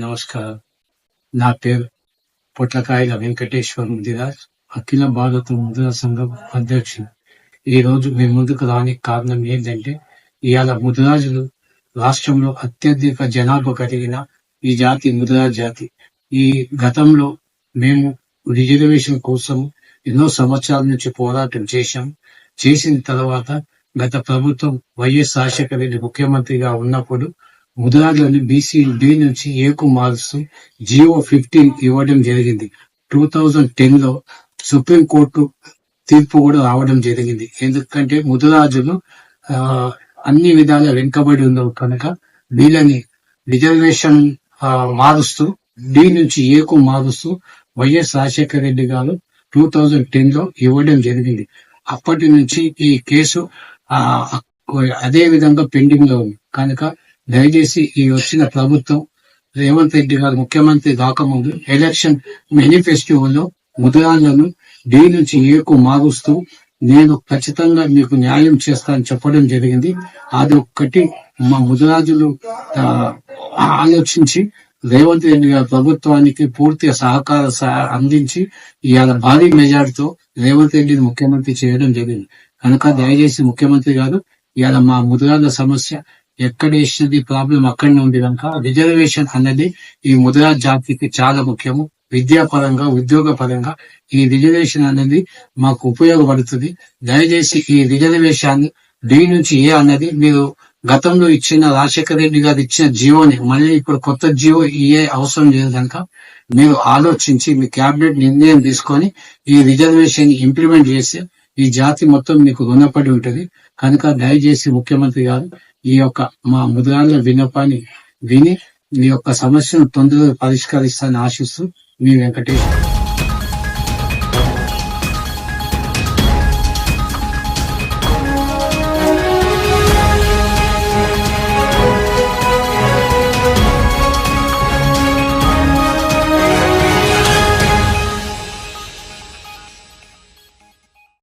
నమస్కారం. నా పేరు పొట్లకాయల వెంకటేశ్వర్ ముదిరాజ్, అఖిల భారత ముద్రా సంఘం అధ్యక్షుడు. ఈ రోజు మీ ముందుకు రానికి కారణం ఏంటంటే, ఇవాళ ముదిరాజులు రాష్ట్రంలో అత్యధిక జనాభా కలిగిన ఈ జాతి ముదిరాజ్ జాతి. ఈ గతంలో మేము రిజర్వేషన్ కోసం ఎన్నో సంవత్సరాల నుంచి పోరాటం చేసిన తర్వాత గత ప్రభుత్వం వైఎస్ రాజశేఖర రెడ్డి ముఖ్యమంత్రిగా ఉన్నప్పుడు ముదిరాజులను బీసీ బి నుంచి ఏకు మారుస్తూ జియో 15 ఇవ్వడం జరిగింది. 2010లో సుప్రీంకోర్టు తీర్పు కూడా రావడం జరిగింది. ఎందుకంటే ముదిరాజులు అన్ని విధాలా వెనుకబడి ఉన్నారు కనుక వీళ్ళని రిజర్వేషన్ మారుస్తూ డి నుంచి ఏకు మారుస్తూ వైఎస్ రాజశేఖర రెడ్డి గారు 2010లో ఇవ్వడం జరిగింది. అప్పటి నుంచి ఈ కేసు అదే విధంగా పెండింగ్ లో ఉంది కనుక దయచేసి ఈ వచ్చిన ప్రభుత్వం రేవంత్ రెడ్డి గారు ముఖ్యమంత్రి కాకముందు ఎలక్షన్ మేనిఫెస్టోలో ముదిరాజులను డి నుంచి ఏకు మారుస్తూ నేను ఖచ్చితంగా మీకు న్యాయం చేస్తానని చెప్పడం జరిగింది. అది ఒక్కటి మా ముదిరాజులు ఆలోచించి రేవంత్ రెడ్డి గారి ప్రభుత్వానికి పూర్తి సహకారం అందించి ఇవాళ భారీ మెజార్టీతో రేవంత్ రెడ్డిని ముఖ్యమంత్రి చేయడం జరిగింది. కనుక దయచేసి ముఖ్యమంత్రి గారు ఇవాళ మా ముదిరాజుల సమస్య ఎక్కడ వేసినది ప్రాబ్లం అక్కడనే ఉంది కనుక రిజర్వేషన్ అన్నది ఈ ముదిరాజ్ జాతికి చాలా ముఖ్యము. విద్యాపరంగా ఉద్యోగ పరంగా ఈ రిజర్వేషన్ అనేది మాకు ఉపయోగపడుతుంది. దయచేసి ఈ రిజర్వేషన్ డి నుంచి ఏ అన్నది మీరు గతంలో ఇచ్చిన రాజశేఖర రెడ్డి గారు ఇచ్చిన జియోని మళ్ళీ ఇప్పుడు కొత్త జియో ఏ అవసరం లేదు కనుక మీరు ఆలోచించి మీ క్యాబినెట్ నిర్ణయం తీసుకొని ఈ రిజర్వేషన్ ఇంప్లిమెంట్ చేస్తే ఈ జాతి మొత్తం మీకు రుణపడి ఉంటది. కనుక దయచేసి ముఖ్యమంత్రి గారు ఈ యొక్క మా ముదిరాజుల విన్నపాన్ని విని మీ యొక్క సమస్యను తొందరగా పరిష్కరిస్తానని ఆశిస్తూ మీ వెంకటేశ్వర.